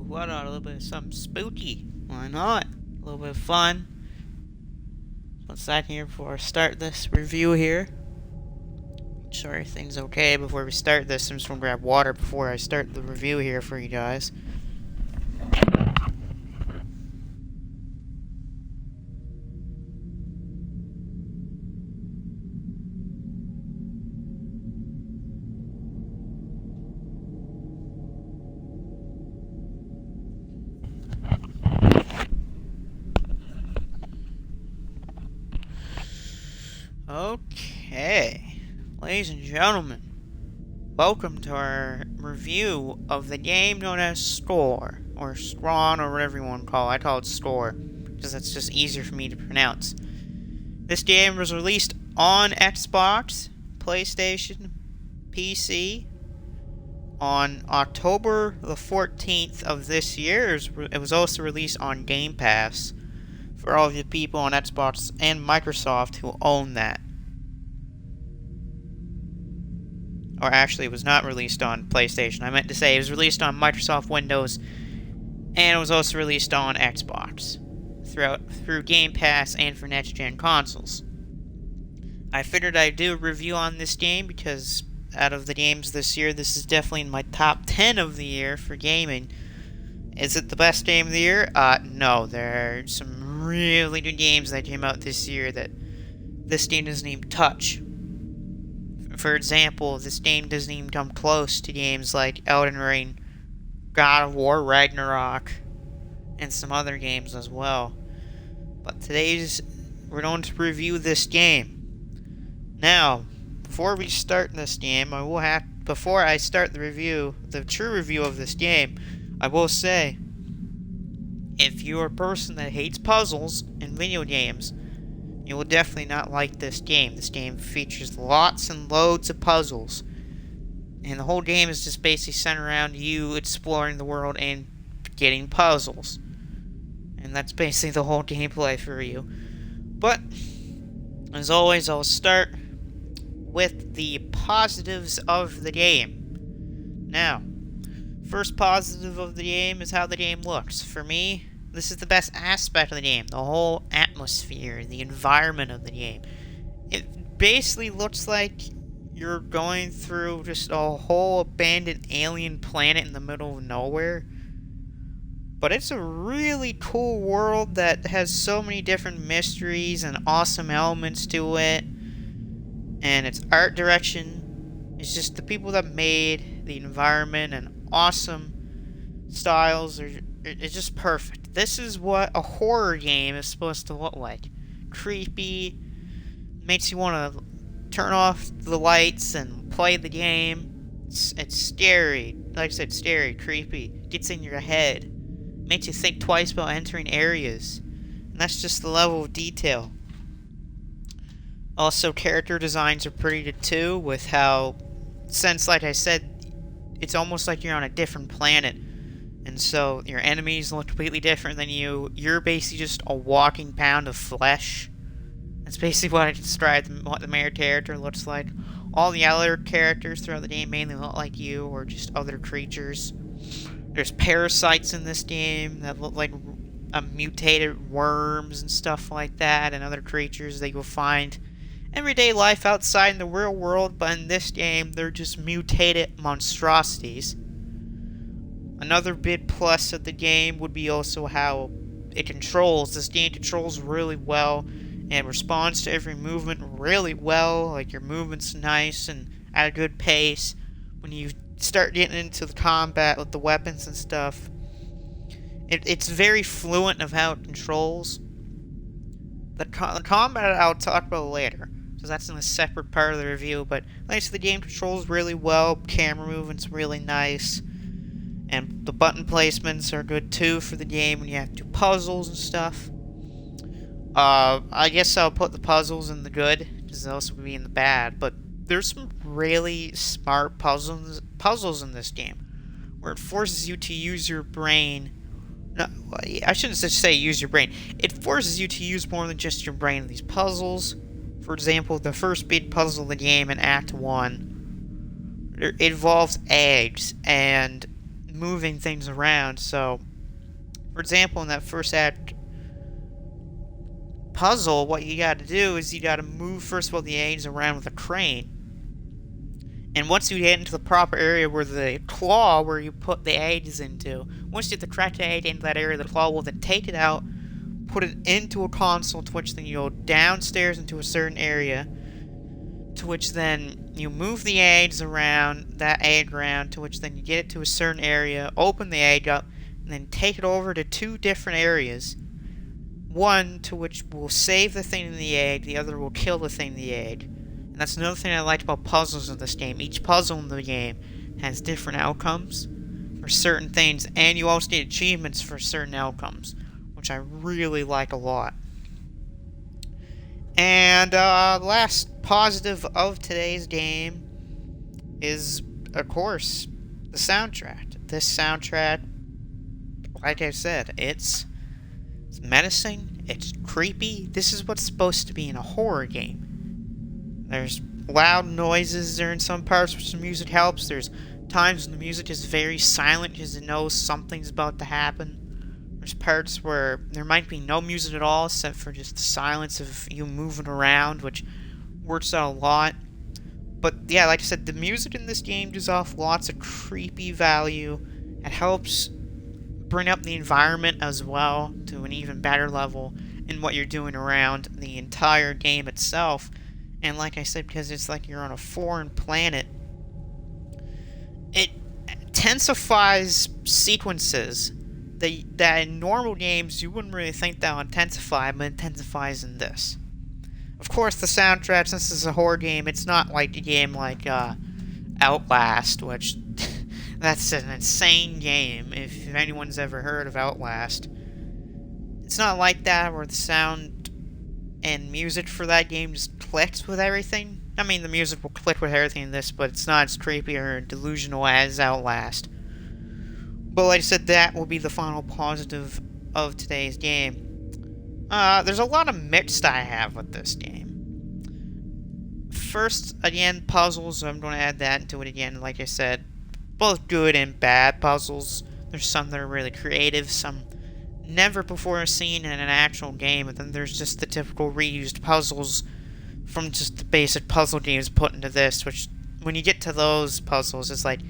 Why not? A little bit of something spooky. Why not? A little bit of fun. Let's sign here before I start this review here. Make sure everything's okay before we start this. I'm just gonna grab water before I start the review here for you guys. Okay, ladies and gentlemen, welcome to our review of the game known as Scorn, or Scorn, or whatever you want to call it. I call it Scorn, because that's just easier for me to pronounce. This game was released on Xbox, PlayStation, PC, on October the 14th of this year. It was also released on Game Pass for all of the people on Xbox and Microsoft who own that. Or actually, it was not released on PlayStation. I meant to say it was released on Microsoft Windows, and it was also released on Xbox through Game Pass and for next-gen consoles. I figured I'd do a review on this game because out of the games this year, this is definitely in my top 10 of the year for gaming. Is it the best game of the year? No. There are some really good games that came out this year that this game doesn't even touch. For example, this game doesn't even come close to games like Elden Ring, God of War, Ragnarok, and some other games as well. But we're going to review this game. Now, before we start this game, before I start the true review of this game, I will say, if you're a person that hates puzzles in video games, you will definitely not like this game. This game features lots and loads of puzzles. And the whole game is just basically centered around you exploring the world and getting puzzles. And that's basically the whole gameplay for you. But, as always, I'll start with the positives of the game. Now, first positive of the game is how the game looks. For me, this is the best aspect of the game. The whole atmosphere, the environment of the game. It basically looks like you're going through just a whole abandoned alien planet in the middle of nowhere. But it's a really cool world that has so many different mysteries and awesome elements to it. And its art direction is just the people that made the environment and awesome styles. It's just perfect. This is what a horror game is supposed to look like. Creepy, makes you want to turn off the lights and play the game. It's scary. Like I said, scary, creepy. Gets in your head. Makes you think twice about entering areas. And that's just the level of detail. Also, character designs are pretty good too, with how, since like I said, it's almost like you're on a different planet. And so, your enemies look completely different than you. You're basically just a walking pound of flesh. That's basically what I described what the main character looks like. All the other characters throughout the game mainly look like you, or just other creatures. There's parasites in this game that look like mutated worms and stuff like that, and other creatures that you'll find everyday life outside in the real world, but in this game, they're just mutated monstrosities. Another big plus of the game would be also how it controls. This game controls really well and responds to every movement really well. Like, your movement's nice and at a good pace. When you start getting into the combat with the weapons and stuff, it's very fluent of how it controls. The combat I'll talk about later, so that's in a separate part of the review. But like I said, the game controls really well. Camera movement's really nice. And the button placements are good too for the game when you have to do puzzles and stuff. I guess I'll put the puzzles in the good, because they'll also be in the bad. But there's some really smart puzzles in this game, where it forces you to use your brain. No, I shouldn't just say use your brain. It forces you to use more than just your brain in these puzzles. For example, the first big puzzle of the game in Act 1, it involves eggs, and moving things around. So, for example, in that first act puzzle, what you gotta do is you gotta move, first of all, the aids around with a crane. And once you get into the proper area where the claw, where you put the aids into, once you get the correct aid into that area, the claw will then take it out, put it into a console, to which then you go downstairs into a certain area, to which then you move the aids around, that aid around, to which then you get it to a certain area, open the aid up, and then take it over to two different areas. One to which will save the thing in the aid, the other will kill the thing in the aid. And that's another thing I liked about puzzles in this game. Each puzzle in the game has different outcomes for certain things, and you also get achievements for certain outcomes, which I really like a lot. And last positive of today's game is, of course, the soundtrack. This soundtrack, like I said, it's menacing, it's creepy. This is what's supposed to be in a horror game. There's loud noises during some parts which the music helps. There's times when the music is very silent because it knows something's about to happen. There's parts where there might be no music at all except for just the silence of you moving around, which works out a lot. But yeah, like I said, the music in this game gives off lots of creepy value. It helps bring up the environment as well to an even better level in what you're doing around the entire game itself. And like I said, because it's like you're on a foreign planet, it intensifies sequences that in normal games you wouldn't really think that would intensify, but intensifies in this. Of course, the soundtrack, since this is a horror game, it's not like a game like Outlast, which that's an insane game, if anyone's ever heard of Outlast. It's not like that, where the sound and music for that game just clicks with everything. I mean, the music will click with everything in this, but it's not as creepy or delusional as Outlast. But like I said, that will be the final positive of today's game. There's a lot of mixed I have with this game. First, again, puzzles. I'm going to add that into it again. Like I said, both good and bad puzzles. There's some that are really creative, some never before seen in an actual game, and then there's just the typical reused puzzles from just the basic puzzle games put into this, which, when you get to those puzzles, it's like,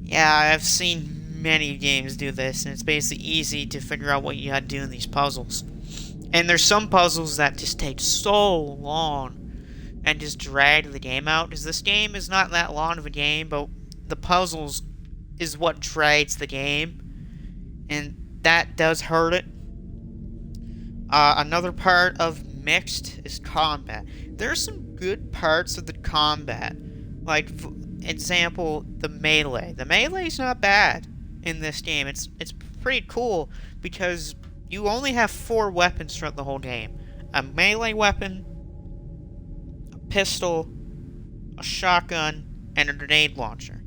yeah, I've seen many games do this, and it's basically easy to figure out what you gotta do in these puzzles. And there's some puzzles that just take so long and just drag the game out, because this game is not that long of a game, but the puzzles is what drags the game, and that does hurt it. Another part of mixed is combat. There's some good parts of the combat, like, for example, the melee. The melee's not bad in this game. It's pretty cool because you only have 4 weapons throughout the whole game: a melee weapon, a pistol, a shotgun, and a grenade launcher.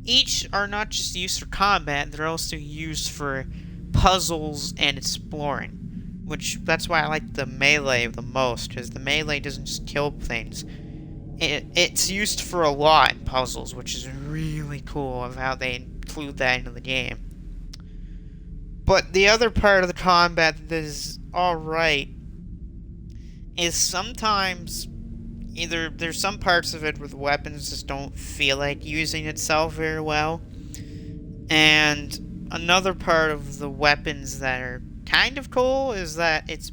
Each are not just used for combat, they're also used for puzzles and exploring. Which, that's why I like the melee the most, because the melee doesn't just kill things. It's used for a lot in puzzles, which is really cool of how they include that into the game. But the other part of the combat that is alright is sometimes either there's some parts of it where the weapons just don't feel like using itself very well, and another part of the weapons that are kind of cool is that it's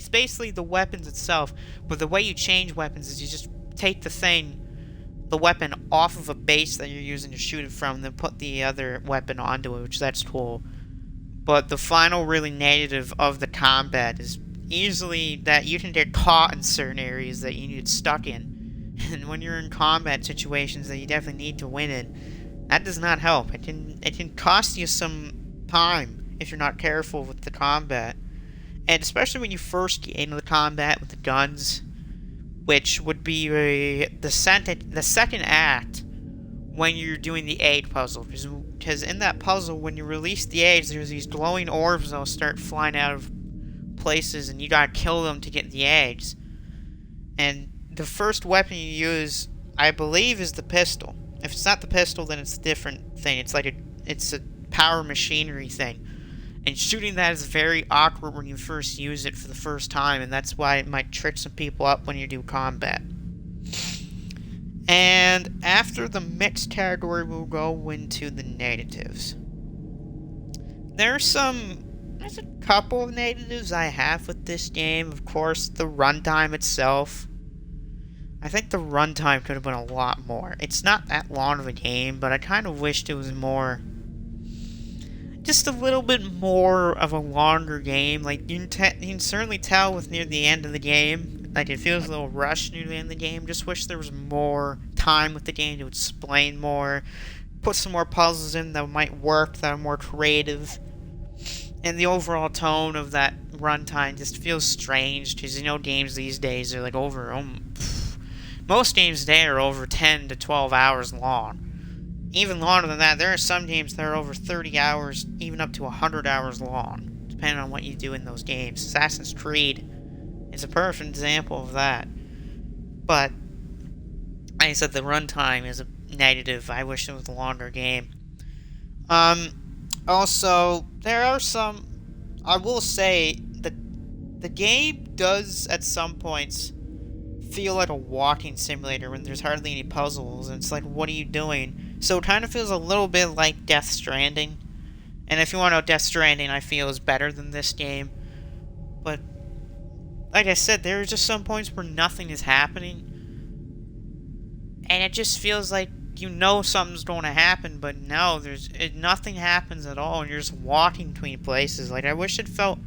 basically the weapons itself, but the way you change weapons is you just take the weapon off of a base that you're using to shoot it from, and then put the other weapon onto it, which that's cool. But the final really negative of the combat is easily that you can get caught in certain areas that you get stuck in. And when you're in combat situations that you definitely need to win in, that does not help. It can cost you some time if you're not careful with the combat. And especially when you first get into the combat with the guns, which would be the second act when you're doing the aid puzzle. Because in that puzzle, when you release the aids, there's these glowing orbs that'll start flying out of places, and you gotta kill them to get the aids. And the first weapon you use, I believe, is the pistol. If it's not the pistol, then it's a different thing. It's a power machinery thing. And shooting that is very awkward when you first use it for the first time, and that's why it might trick some people up when you do combat. And after the mixed category, we'll go into the negatives. There's a couple of negatives I have with this game. Of course, the runtime itself. I think the runtime could have been a lot more. It's not that long of a game, but I kind of wished it was more... just a little bit more of a longer game. Like, you can certainly tell with near the end of the game. Like, it feels a little rushed near the end of the game. Just wish there was more time with the game to explain more. Put some more puzzles in that might work, that are more creative. And the overall tone of that runtime just feels strange, because you know games these days are like over... most games today are over 10 to 12 hours long. Even longer than that, there are some games that are over 30 hours, even up to 100 hours long, depending on what you do in those games. Assassin's Creed is a perfect example of that. But, like I said, the runtime is a negative. I wish it was a longer game. Also, there are some... I will say that the game does, at some points, feel like a walking simulator when there's hardly any puzzles, and it's like, what are you doing? So it kind of feels a little bit like Death Stranding. And if you want to know, Death Stranding, I feel, is better than this game. But, like I said, there are just some points where nothing is happening. And it just feels like you know something's going to happen, but no, nothing happens at all, and you're just walking between places. Like, I wish there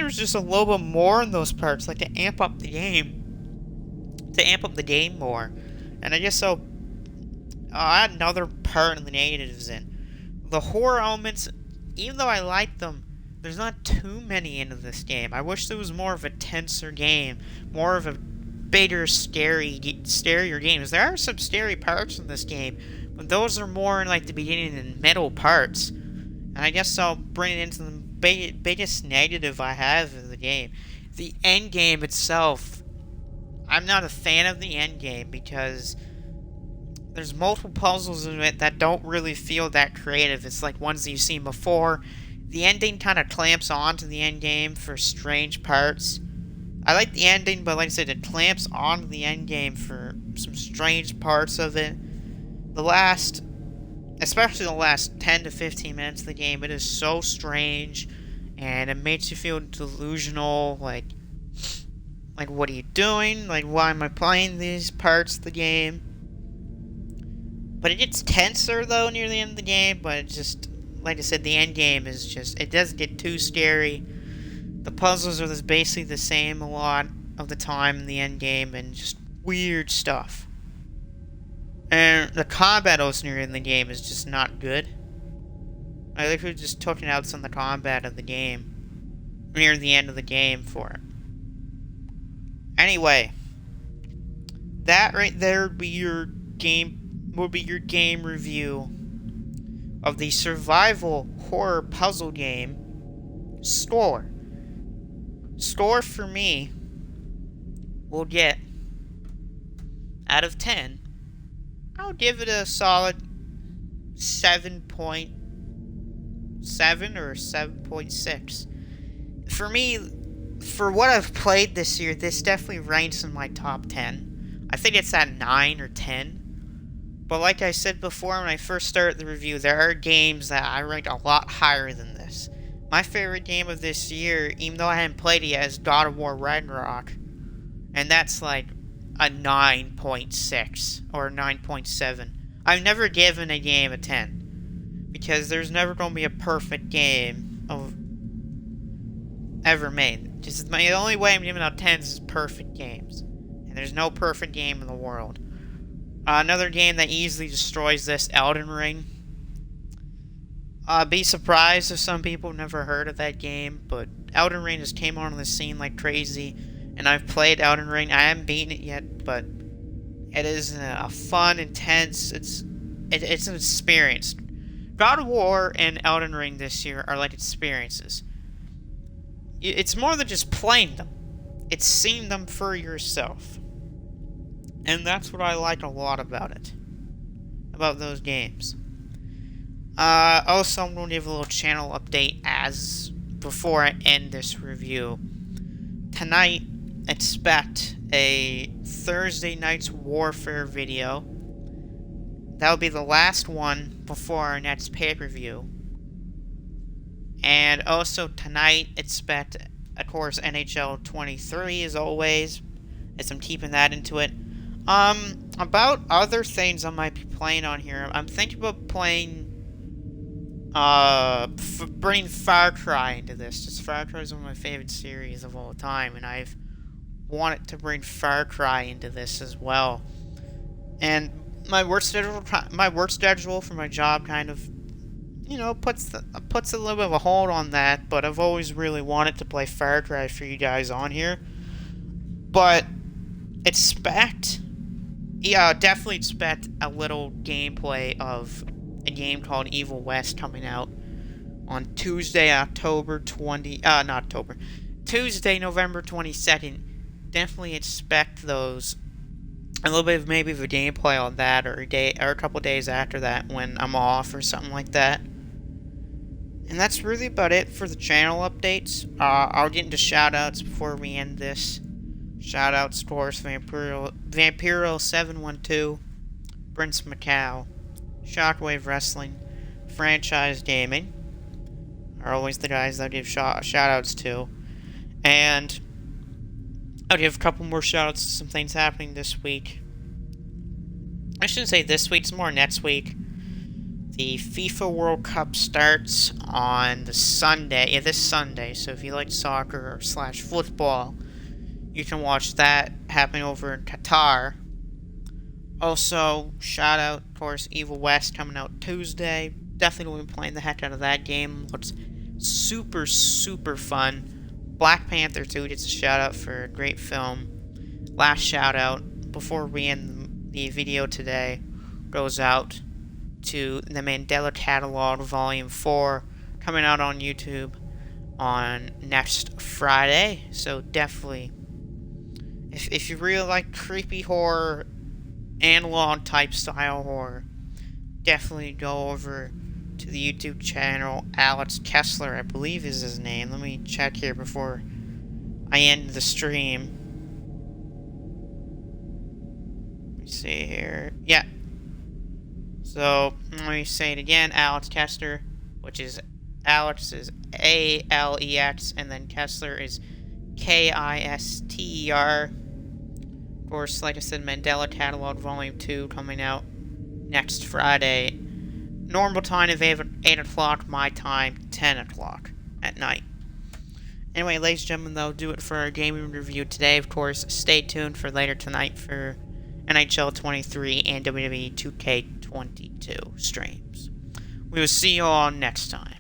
was just a little bit more in those parts, like to amp up the game. To amp up the game more. And I guess so... I'll add another part in the negatives in. The horror elements, even though I like them, there's not too many into this game. I wish there was more of a tenser game, more of a bigger, scarier games. There are some scary parts in this game, but those are more in like the beginning and middle parts. And I guess I'll bring it into the biggest negative I have of the game. The end game itself, I'm not a fan of the end game because there's multiple puzzles in it that don't really feel that creative. It's like ones that you've seen before. The ending kind of clamps onto the end game for strange parts. I like the ending, but like I said, it clamps onto the end game for some strange parts of it. Especially the last 10 to 15 minutes of the game, it is so strange, and it makes you feel delusional, like what are you doing? Like, why am I playing these parts of the game? But it gets tenser, though, near the end of the game, but it just, like I said, the end game is just, it doesn't get too scary. The puzzles are basically the same a lot of the time in the end game, and just weird stuff. And the combat also near in the game is just not good. I think we just took out some of the combat of the game near the end of the game for it. Anyway, that right there would be your game review of the survival horror puzzle game Scorn. Score for me will get, out of 10, I'll give it a solid 7.7 or 7.6. For me, for what I've played this year, this definitely ranks in my top 10. I think it's at 9 or 10. But like I said before when I first started the review, there are games that I rank a lot higher than this. My favorite game of this year, even though I haven't played it yet, is God of War Ragnarok. And that's like a 9.6 or 9.7. I've never given a game a 10. Because there's never going to be a perfect game ever made. Just the only way I'm giving out 10s is perfect games. And there's no perfect game in the world. Another game that easily destroys this, Elden Ring. Be surprised if some people never heard of that game, but Elden Ring just came on the scene like crazy, and I've played Elden Ring. I haven't beaten it yet, but it is a fun, intense, it's an experience. God of War and Elden Ring this year are like experiences. It's more than just playing them. It's seeing them for yourself. And that's what I like a lot about it. about those games. Also, I'm going to give a little channel update as before I end this review. Tonight, expect a Thursday Night's Warfare video. That'll be the last one before our next pay-per-view. And also tonight, expect, of course, NHL 23 as always, as I'm keeping that into it. About other things I might be playing on here, I'm thinking about playing, bringing Far Cry into this. Just Far Cry is one of my favorite series of all time, and I've wanted to bring Far Cry into this as well. And my work schedule for my job kind of, puts a little bit of a hold on that, but I've always really wanted to play Far Cry for you guys on here. But definitely expect a little gameplay of a game called Evil West coming out on Tuesday, Tuesday, November 22nd. Definitely expect those. A little bit of maybe of a gameplay on that, or a couple days after that when I'm off or something like that. And that's really about it for the channel updates. I'll get into shoutouts before we end this. Shoutouts, of course, Vampiro712, Prince Macau, Shockwave Wrestling, Franchise Gaming are always the guys that I give shoutouts to. And I'll give a couple more shoutouts to some things happening this week. I shouldn't say this week, it's more next week. The FIFA World Cup starts on this Sunday, so if you like soccer or /football, you can watch that happening over in Qatar. Also, shout out, of course, Evil West coming out Tuesday. Definitely going to be playing the heck out of that game. Looks super, super fun. Black Panther 2 gets a shout out for a great film. Last shout out before we end the video today goes out to the Mandela Catalog Volume 4 coming out on YouTube on next Friday. So definitely, if you really like creepy horror, analog type style horror, definitely go over to the YouTube channel. Alex Kessler, I believe is his name. Let me check here before I end the stream. Let me see here. Yeah. So, let me say it again. Alex Kessler, which is Alex is A-L-E-X, and then Kessler is K-I-S-T-E-R. Of course, like I said, Mandela Catalog Volume 2 coming out next Friday. Normal time of 8 o'clock, my time, 10 o'clock at night. Anyway, ladies and gentlemen, that'll do it for our gaming review today. Of course, stay tuned for later tonight for NHL 23 and WWE 2K22 streams. We will see you all next time.